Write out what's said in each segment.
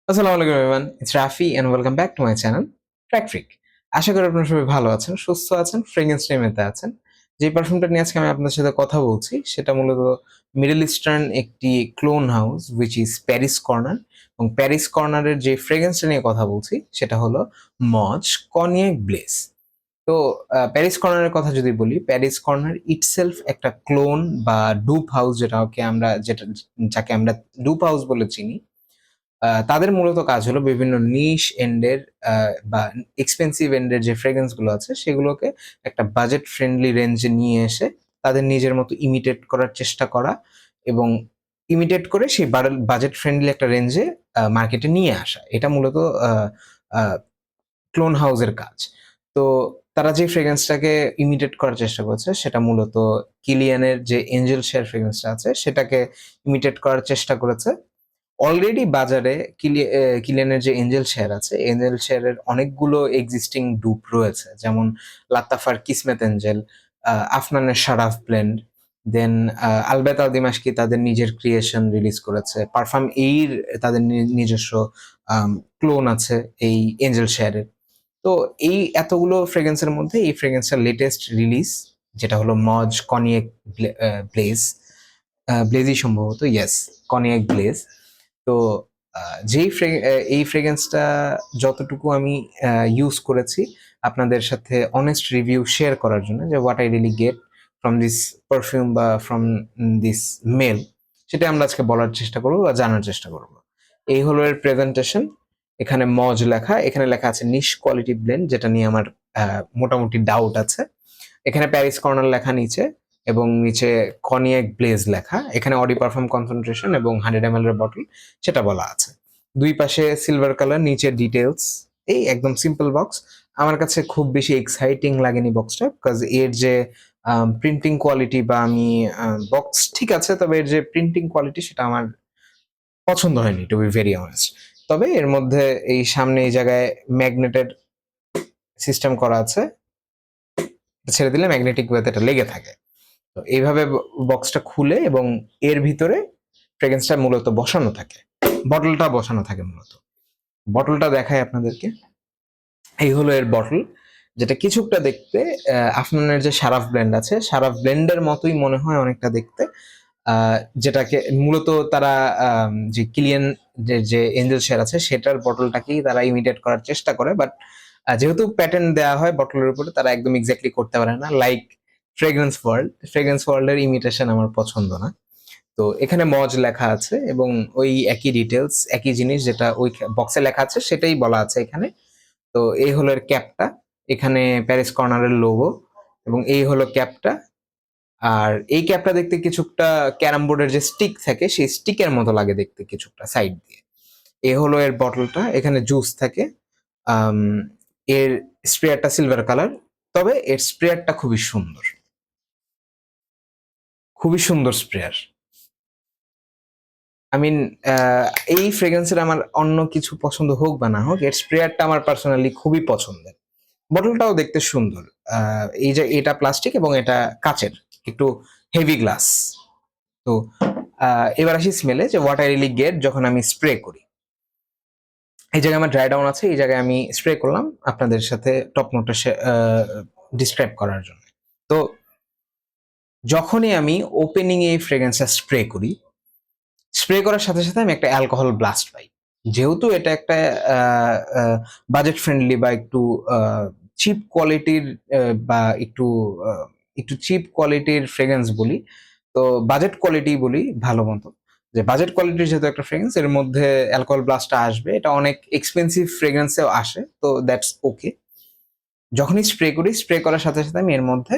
আসসালামু আলাইকুম everyone, it's Rafi and welcome back to my channel track freak. আশা করি আপনারা সবাই ভালো আছেন, সুস্থ আছেন, ফ্রেগ্রেন্স টাইমেতে আছেন। যে পারফিউমটা নিয়ে আজকে আমি আপনাদের সাথে কথা বলছি সেটা মূলত মিডল ইস্টার্ন একটি clone house which is Paris corner, এবং প্যারিস কর্নারের যে ফ্রেগ্রেন্সটা নিয়ে কথা বলছি সেটা হলো মজ কনিয়াক ব্লেস। তো প্যারিস কর্নারের কথা যদি বলি, প্যারিস কর্নার ইটসেলফ একটা ক্লোন বা ডুপ হাউস, যাকে আমরা ডুপ হাউস বলে চিনি। তাদের মূলত কাজ হলো বিভিন্ন নিশ এন্ডের বা এক্সপেন্সিভ এন্ডের যে ফ্রেগ্রেন্স গুলো আছে সেগুলোকে একটা বাজেট ফ্রেন্ডলি রেঞ্জে নিয়ে এসে তাদের নিজের মতো ইমিটেট করার চেষ্টা করা, এবং ইমিটেট করে সেই বাজেট ফ্রেন্ডলি একটা রেঞ্জে মার্কেটে নিয়ে আসা। এটা মূলত ক্লোন হাউসের কাজ। তো তারা যে ফ্রেগ্রেন্সটাকে ইমিটেট করার চেষ্টা করছে সেটা মূলত কিলিয়ানের যে এঞ্জেল শেয়ার ফ্রেগ্রেন্সটা আছে সেটাকে ইমিটেট করার চেষ্টা করেছে। অলরেডি বাজারে কিলিয়ানের যে এঞ্জেল শেয়ার আছে, এঞ্জেল শেয়ারের অনেকগুলো এক্সিস্টিং ডুপ রয়েছে, যেমন লাত্তাফার কিসমেত এঞ্জেল, আফনানের শারাফ ব্লেন্ড, দেন আলবেত আল দিমাশকি তাদের নিজের ক্রিয়েশন রিলিজ করেছে, পারফাম এইর তাদের নিজস্ব ক্লোন আছে এই এঞ্জেল শেয়ারের। তো এই এতগুলো ফ্রেগ্রেন্সের মধ্যে এই ফ্রেগ্রেন্সটার লেটেস্ট রিলিজ যেটা হলো মজ কনিয়েক ব্লেজ, ব্লেজই সম্ভবত, ইয়েস, কনিয়েক ব্লেজ। তো এই ফ্রেগ্রেন্সটা যতটুকু আমি ইউজ করেছি আপনাদের সাথে অনেস্ট রিভিউ শেয়ার করার জন্য, যে what I really get from this perfume বা ফ্রম দিস মেল, সেটা আমরা আজকে বলার চেষ্টা করবো বা জানার চেষ্টা করবো। এই হলো এর প্রেজেন্টেশন। এখানে মজ লেখা, এখানে লেখা আছে নিশ কোয়ালিটি ব্লেন্ড, যেটা নিয়ে আমার মোটামুটি ডাউট আছে। এখানে প্যারিস কর্নার লেখা নিচে, এবং নিচে কনিয়াক ব্লেজ লেখা। এখানে অডি পারফিউম কনসেন্ট্রেশন এবং 100 ml এর বটল সেটা বলা আছে। দুই পাশে সিলভার কালার, নিচে ডিটেলস। এই একদম সিম্পল বক্স। আমার কাছে খুব বেশি এক্সাইটিং লাগেনি বক্সটা, বিকজ এর যে প্রিন্টিং কোয়ালিটি বা আমি বক্স ঠিক আছে, তবে এর যে প্রিন্টিং কোয়ালিটি সেটা আমার পছন্দ হয়নি, টু বি ভেরি অনেস্ট। তবে এর মধ্যে এই সামনে এই জায়গায় ম্যাগনেটেড সিস্টেম করা আছে, ছেড়ে দিলে ম্যাগনেটিক ওয়েতে এটা লেগে থাকে। তো এইভাবে বক্সটা খুলে এবং এর ভিতরে ফ্রেগ্রেন্সটা মূলত বসানো থাকে, বটলটা বসানো থাকে মূলত। বটলটা দেখায় আপনাদেরকে। এই হলো এর বটল, যেটা কিছুটা দেখতে আফনানের যে শারাফ ব্লেন্ড আছে, শারাফ ব্লেন্ডের মতোই মনে হয় অনেকটা দেখতে। যেটাকে মূলত তারা যে কিলিয়ান যে এঞ্জেল শেয়ার আছে সেটার বটলটাকেই তারা ইমিটেট করার চেষ্টা করে, বাট যেহেতু প্যাটার্ন দেওয়া হয় বটলের উপরে, তারা একদম এক্স্যাক্টলি করতে পারে না। লাইক ফ্রেগ্রেন্স ওয়ার্ল্ডের ইমিটেশন আমার পছন্দ না। তো এখানে মজ লেখা আছে এবং ওই একই ডিটেলস, একই জিনিস যেটা ওই বক্সে লেখা আছে সেটাই বলা আছে এখানে। তো এই হলো এর ক্যাপটা, এখানে প্যারিস কর্নারের লোগো, এবং এই হলো ক্যাপটা। আর এই ক্যাপটা দেখতে কিছুটা ক্যারাম বোর্ডের যে স্টিক থাকে সেই স্টিকের মতো লাগে দেখতে কিছুটা সাইড দিয়ে। এ হলো এর বটলটা, এখানে জুস থাকে। আম, এর স্প্রেয়ারটা সিলভার কালার, তবে এর স্প্রেয়ারটা খুবই সুন্দর, খুবই সুন্দর স্প্রেয়ার। আই মিন, এই ফ্রেগ্রেন্সের আমার অন্য কিছু পছন্দ হোক বা না হোক, এর স্প্রেয়ারটা আমার পার্সোনালি খুবই পছন্দের। বটলটাও দেখতে সুন্দর। এই যে এটা প্লাস্টিক এবং এটা কাচের, একটু হেভি গ্লাস। তো এবার আসি স্মেলে, যে হোয়াট আই রিয়েলি গেট যখন আমি স্প্রে করি। এই জায়গায় আমার ড্রাই ডাউন আছে, এই জায়গায় আমি স্প্রে করলাম আপনাদের সাথে টপ নোটটা ডিসক্রাইব করার জন্য। তো যখনই আমি ওপেনিং এই ফ্রেগ্রেন্সটা স্প্রে করি, স্প্রে করার সাথে সাথে আমি একটা অ্যালকোহল ব্লাস্ট পাই। যেহেতু এটা একটা বাজেট ফ্রেন্ডলি বা একটু চিপ কোয়ালিটির, বা একটু একটু চিপ কোয়ালিটির ফ্রেগ্রেন্স বলি, তো বাজেট কোয়ালিটি বলি ভালো মতো, যে বাজেট কোয়ালিটির যেহেতু একটা ফ্রেগ্রেন্স, এর মধ্যে অ্যালকোহল ব্লাস্টটা আসবে। এটা অনেক এক্সপেন্সিভ ফ্রেগ্রেন্সেও আসে, তো দ্যাটস ওকে। যখনই স্প্রে করি, স্প্রে করার সাথে সাথে আমি এর মধ্যে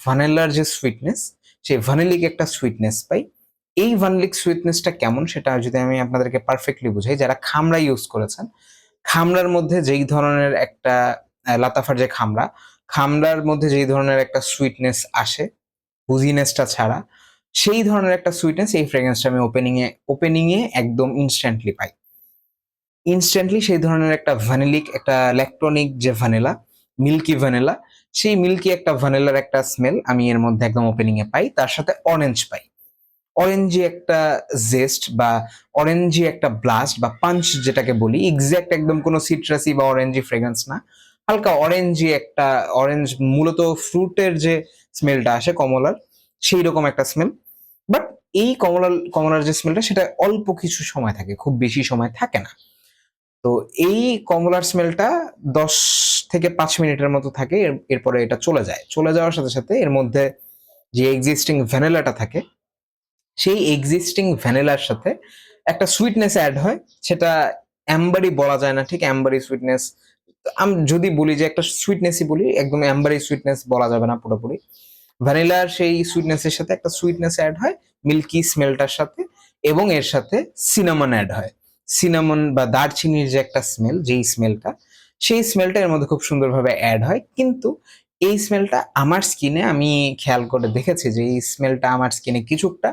ভানেলার যে সুইটনেস, সেই ভানিলিক একটা সুইটনেস পাই। এই ভানিলিক সুইটনেসটা কেমন সেটা যদি আমি আপনাদেরকে পারফেক্টলি বুঝাই, যারা খামড়া ইউজ করেছেন, খামড়ার মধ্যে যেই ধরনের একটা লাতাফার যে খামড়ার মধ্যে যেই ধরনের একটা সুইটনেস আসে, বুজিনেসটা ছাড়া, সেই ধরনের একটা সুইটনেস এই ফ্রেগ্রেন্সটা আমি ওপেনিং এ একদম ইনস্ট্যান্টলি পাই। ইনস্ট্যান্টলি সেই ধরনের একটা ভ্যানিলিক, একটা ল্যাকটনিক যে ভ্যানিলা, মিল্কি ভ্যানিলা, সেই মিল্কি একটা ভ্যানিলার একটা স্মেল আমি এর মধ্যে একদম ওপেনিং এ পাই, তার সাথে অরেঞ্জ পাই। অরেঞ্জি একটা জেস্ট বা অরেঞ্জি একটা ব্লাস্ট বা পাঞ্চ যেটাকে বলি, এক্সাক্ট একদম কোনো সিট্রাসি বা অরেঞ্জি ফ্রেগ্রেন্স না, হালকা অরেঞ্জি একটা, অরেঞ্জ মূলত ফ্রুটের যে স্মেলটা আসে কমলার, সেই রকম একটা স্মেল। বাট এই কমলার যে স্মেলটা সেটা অল্প কিছু সময় থাকে, খুব বেশি সময় থাকে না। তো এই কমলার স্মেলটা ১০ থেকে ৫ মিনিটের মতো থাকে, এরপরে এটা চলে যায়। চলে যাওয়ার সাথে সাথে এর মধ্যে যে এক্সিস্টিং ভ্যানিলাটা থাকে, সেই এক্সিস্টিং ভ্যানিলার সাথে একটা সুইটনেস অ্যাড হয়। সেটা অ্যাম্বারি বলা যায় না, ঠিক অ্যাম্বারি সুইটনেস, আমি যদি বলি যে একটা সুইটনেসই বলি, একদম অ্যাম্বারি সুইটনেস বলা যাবে না পুরোপুরি। ভ্যানিলার সেই সুইটনেসের সাথে একটা সুইটনেস অ্যাড হয় মিল্কি স্মেলটার সাথে, এবং এর সাথে সিনামন অ্যাড হয়। সিনামন বা দারচিনির যে একটা স্মেল, যেই স্মেলটা, সেই স্মেলটা এর মধ্যে খুব সুন্দরভাবে অ্যাড হয়। কিন্তু এই স্মেলটা আমার স্কিনে, আমি খেয়াল করে দেখেছি যে এই স্মেলটা আমার স্কিনে কিছুটা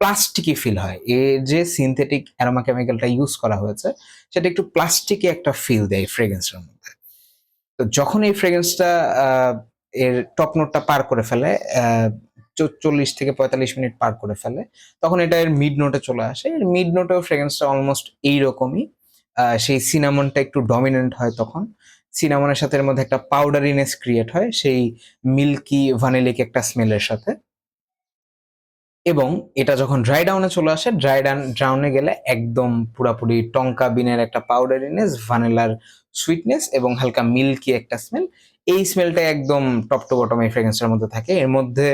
প্লাস্টিকি ফিল হয়। এর যে সিনথেটিক অ্যারোমা কেমিক্যালটা ইউজ করা হয়েছে, সেটা একটু প্লাস্টিকি একটা ফিল দেয় ফ্রেগ্রেন্সের মধ্যে। তো যখন এই ফ্রেগ্রেন্সটা এর টপ নোটটা পার করে ফেলে, ৪০ থেকে ৪৫ মিনিট পার করে ফেলে, তখন এটা এর মিড নোটে চলে আসে। এর মিড নোটেও ফ্রেগ্রেন্সটা অলমোস্ট এইরকমই। সেই সিনামনটা একটু ডমিনেন্ট হয় তখন। সিনামনের সাথে এর মধ্যে একটা পাউডারিনেস ক্রিয়েট হয় সেই মিল্কি ভানিলিক একটা স্মেলের সাথে। এবং এটা যখন ড্রাই ডাউনে চলে আসে, ড্রাউনে গেলে একদম পুরাপুরি টংকা বিনের একটা পাউডারিনেস, ভ্যানিলার সুইটনেস এবং হালকা মিল্কি একটা স্মেল। এই স্মেলটা একদম টপ টু বটম এই ফ্রেগ্রেন্সের মধ্যে থাকে। এর মধ্যে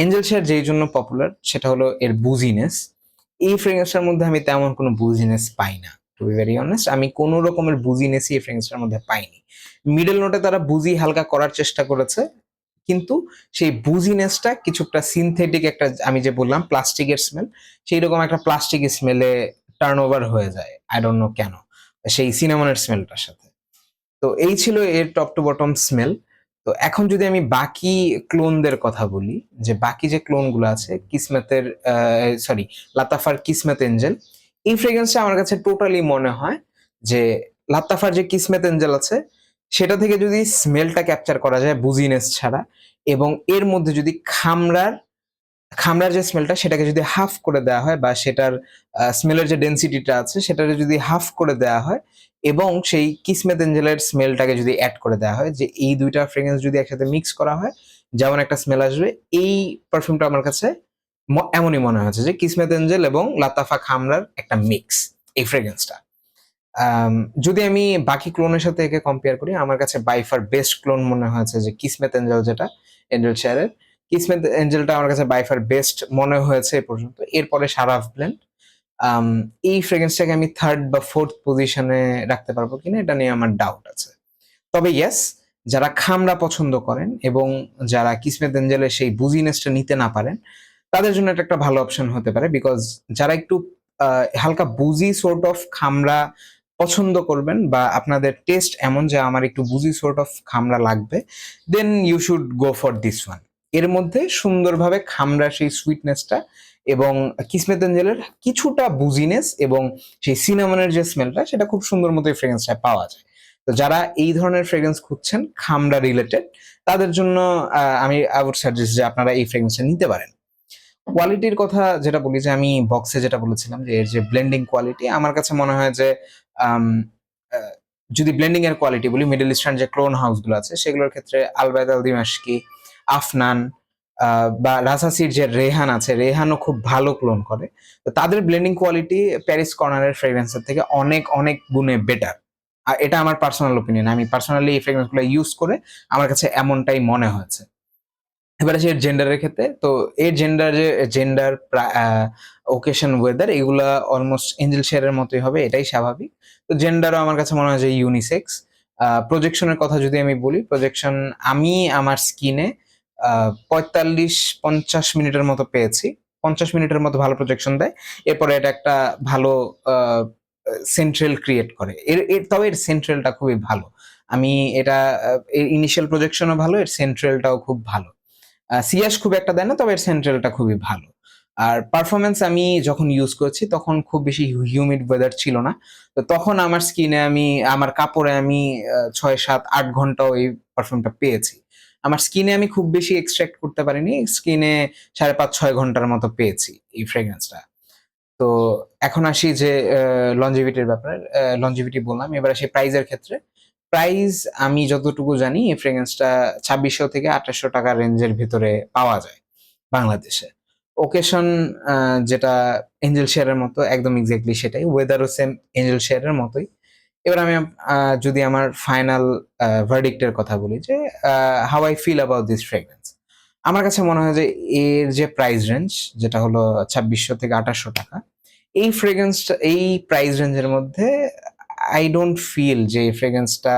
এঞ্জেল শেয়ার যেই জন্য পপুলার, সেটা হলো এর বুজিনেস। এই ফ্রেগ্রেন্সটার মধ্যে আমি তেমন কোনো বুজিনেস পাই না। টু বি ভেরি অনেস্ট, আমি কোনো রকমের বুজিনেসই এই ফ্রেগ্রেন্সটার মধ্যে পাইনি। মিডল নোটে তারা বুজি হালকা করার চেষ্টা করেছে, কিন্তু সেই বুজিনেসটা কিছুটা সিনথেটিক একটা, আমি যে বললাম প্লাস্টিকের স্মেল, সেই রকম একটা প্লাস্টিক স্মেলে টার্ন ওভার হয়ে যায়। আই ডোন্ট নো কেন, সেই সিনামনের স্মেলটার সাথে। তো এই ছিল এর টপ টু বটম স্মেল। তো এখন যদি আমি বাকি ক্লোনদের কথা বলি, যে বাকি যে ক্লোনগুলো আছে কিসমেতের, সরি, লাতাফার কিসমেত এঞ্জেল, এই ফ্রেগ্রেন্সটা আমার কাছে টোটালি মনে হয় যে লাতাফার যে কিসমেত এঞ্জেল আছে, সেটা থেকে যদি স্মেলটা ক্যাপচার করা যায় বুজিনেস ছাড়া, এবং এর মধ্যে যদি খামড়ার যে স্মেলটা সেটাকে যদি হাফ করে দেওয়া হয়, বা সেটার স্মেলের যে ডেনসিটিটা আছে সেটাকে যদি হাফ করে দেওয়া হয়, এবং সেই কিসমেত এঞ্জেলের স্মেলটাকে যদি অ্যাড করে দেওয়া হয়, যে এই দুইটা ফ্রেগ্রেন্স যদি একসাথে মিক্স করা হয়, যেমন একটা স্মেল আসবে। এই পারফিউমটা আমার কাছে এমনই মনে হয়েছে যে কিসমেত এঞ্জেল এবং লাতাফা খামরার একটা মিক্স, এই ফ্রেগ্রেন্সটা। আম যদি আমি বাকি ক্লোনের সাথে একে কম্পেয়ার করি, আমার কাছে বাই ফার বেস্ট ক্লোন মনে হয়েছে যে কিসমেত এঞ্জেল, যেটা এঞ্জেল শেয়ারের। কিসমেত এঞ্জেলটা আমার কাছে বাই ফার বেস্ট মনে হয়েছে এ পর্যন্ত। এরপরে সারাফ ব্লেন্ড। আম এই ফ্রেগ্রেন্সটাকে আমি 3rd বা 4th পজিশনে রাখতে পারবো কিনা এটা নিয়ে আমার ডাউট আছে। তবে ইয়েস, যারা খামড়া পছন্দ করেন এবং যারা কিসমেত এঞ্জেলের সেই বুজিনেসটা নিতে না পারেন, তাদের জন্য এটা একটা ভালো অপশন হতে পারে। বিকজ যারা একটু হালকা বুজি সর্ট অফ খামড়া পছন্দ করবেন, বা আপনাদের টেস্ট এমন যে আমার একটু বুজি সর্ট অফ খামড়া লাগবে, then you should go for this one. এর মধ্যে সুন্দরভাবে খামড়ার সেই সুইটনেসটা এবং কিসমেত এঞ্জেলের কিছুটা বুজিনেস এবং সেই সিনামনের যে স্মেলটা, সেটা খুব সুন্দর মতো এই ফ্রেগ্রেন্সটায় পাওয়া যায়। তো যারা এই ধরনের ফ্রেগ্রেন্স খুঁজছেন খামড়া রিলেটেড, তাদের জন্য আমি আই উড সাজেস্ট যে আপনারা এই ফ্রেগ্রেন্সটা নিতে পারেন। কোয়ালিটির কথা যেটা বলি, যে আমি বক্সে যেটা বলেছিলাম যে এর যে ব্লেন্ডিং কোয়ালিটি, আমার কাছে মনে হয় যে আম আ যদি ব্লেন্ডিং এর কোয়ালিটি বলি, মিডল ইস্টার্ন যে ক্লোন হাউস গুলো আছে সেগুলোর ক্ষেত্রে আলবায়দ আল দিমাশকি, আফনান, আ বা রাসাসির যে রেহান আছে, রেহানও খুব ভালো ক্লোন করে। তো তাদের ব্লেন্ডিং কোয়ালিটি প্যারিস কর্নারের ফ্রেগ্রেন্স এর থেকে অনেক, অনেক গুণে বেটার। এটা আমার পার্সোনাল ওপিনিয়ন। আমি পার্সোনালি এই ফ্রেগ্রেন্স গুলো ইউজ করে আমার কাছে এমনটাই মনে হয়েছে। এবার আসি এর জেন্ডারের ক্ষেত্রে। তো এর জেন্ডার ওকেশন, ওয়েদার এগুলা অলমোস্ট এঞ্জেল শেয়ারের মতোই হবে, এটাই স্বাভাবিক। তো জেন্ডারও আমার কাছে মনে হয় যে ইউনিসেক্স। প্রজেকশনের কথা যদি আমি বলি, প্রজেকশন আমি আমার স্কিনে ৪৫-৫০ মিনিটের মতো পেয়েছি। ৫০ মিনিটের মতো ভালো প্রজেকশন দেয়। এরপরে এটা একটা ভালো আ সেন্ট্রাল ক্রিয়েট করে। তবে এর সেন্ট্রালটা খুবই ভালো। আমি এটা এর ইনিশিয়াল প্রজেকশনও ভালো, এর সেন্ট্রালটাও খুব ভালো। সিয়াস খুব একটা দেয় না, তবে এর সেন্ট্রালটা খুবই ভালো। আর পারফরম্যান্স আমি যখন ইউজ করেছি তখন খুব বেশি হিউমিড ওয়েদার ছিল না। তো তখন আমার কাপড়ে আমি ৬, ৭, ৮ ঘন্টাও এই পারফিউমটা পেয়েছি। আমার স্কিনে আমি খুব বেশি এক্সট্রাক্ট করতে পারিনি। স্কিনে ৫.৫-৬ ঘন্টার মতো পেয়েছি এই ফ্রেগ্রেন্সটা। তো এখন আসি যে লনজিভিটির ব্যাপারে। লনজিভিটি বললাম। এবার আসি প্রাইস এর ক্ষেত্রে। প্রাইস আমি যতটুকু জানি এই ফ্রেগ্রেন্সটা ৳২৬০০-২৮০০ রেঞ্জের ভিতরে পাওয়া যায় বাংলাদেশে। ওকেশন আ যেটা এঞ্জেল শেয়ারের মতো একদম এক্সাক্টলি সেটাই। ওয়েদারও সেম এঞ্জেল শেয়ারের মতোই। এবার আমি যদি আমার ফাইনাল ভার্ডিক্ট এর কথা বলি যে uh how I feel about this fragrance. আমার কাছে মনে হয় যে এর যে প্রাইস রেঞ্জ যেটা হলো ৳২৬০০-২৮০০, এই ফ্রেগ্রেন্সটা এই প্রাইস রেঞ্জের মধ্যে আই ডোন্ট ফিল যে এই ফ্রেগ্রেন্সটা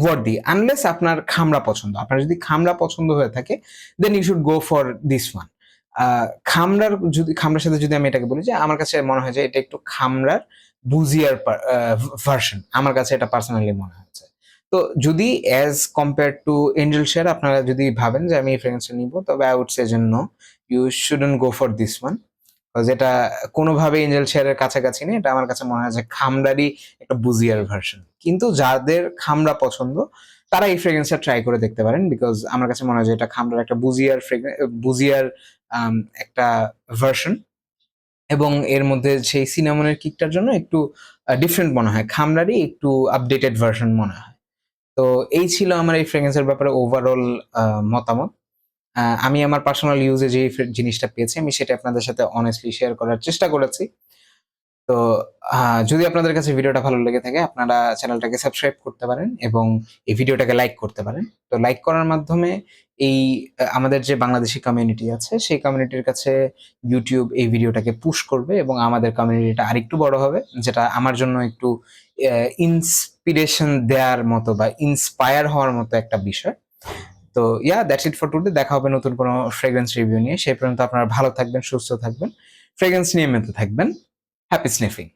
ওয়ার্দি আনলেস আপনার খামড়া পছন্দ। আপনার যদি খামড়া পছন্দ হয়ে থাকে then you should go for this one. আ খামড়ার সাথে যদি আমি এটাকে বলি যে আমার কাছে মনে হয় যে এটা একটু খামড়ার বুজিয়ার ভার্সন। আমার কাছে এটা পার্সোনালি মনে হয়েছে। তো যদি as compare to Angel share আপনারা যদি ভাবেন যে আমি এই ফ্রেগ্রেন্সটা নিবো তবে আই উড সে যে no, you shouldn't go for this one. যেটা কোনোভাবেই এঞ্জেল শেয়ারের কাছাকাছি নেই। এটা আমার কাছে মনে হয় যে খামড়ারই একটা বুজিয়ার ভার্সন। কিন্তু যাদের খামড়া পছন্দ তারা এই ফ্রেগ্রেন্সটা ট্রাই করে দেখতে পারেন। বিকজ আমার কাছে মনে হয় যে এটা খামড়ার একটা বুজিয়ার একটা ভার্সন এবং এর মধ্যে সেই সিনামনের কিকটার জন্য একটু ডিফারেন্ট মনে হয়। খামড়ারই একটু আপডেটেড ভার্সন মনে হয়। তো এই ছিল আমার এই ফ্রেগ্রেন্সের ব্যাপারে ওভারঅল মতামত। আমি আমার পার্সোনাল ইউজে যে জিনিসটা পেয়েছি আমি সেটা আপনাদের সাথে অনেস্টলি শেয়ার করার চেষ্টা করেছি। তো আ যদি আপনাদের কাছে ভিডিওটা ভালো লেগে থাকে আপনারা চ্যানেলটাকে সাবস্ক্রাইব করতে পারেন এবং এই ভিডিওটাকে লাইক করতে পারেন। তো লাইক করার মাধ্যমে এই আমাদের যে বাংলাদেশী কমিউনিটি আছে সেই কমিউনিটির কাছে YouTube এই ভিডিওটাকে পুশ করবে এবং আমাদের কমিউনিটিটা আরেকটু বড় হবে। যেটা আমার জন্য একটু ইন্সপিরেশন দেয়ার মতো বা ইন্সপায়ার হওয়ার মতো একটা বিষয়। তো দ্যাটস ইট ফর টুডে। দেখা হবে নতুন কোনো ফ্রেগ্রেন্স রিভিউ নিয়ে। সেই পর্যন্ত আপনারা ভালো থাকবেন, সুস্থ থাকবেন। ফ্রেগ্রেন্স নিয়ে মেতে থাকবেন। Happy sniffing.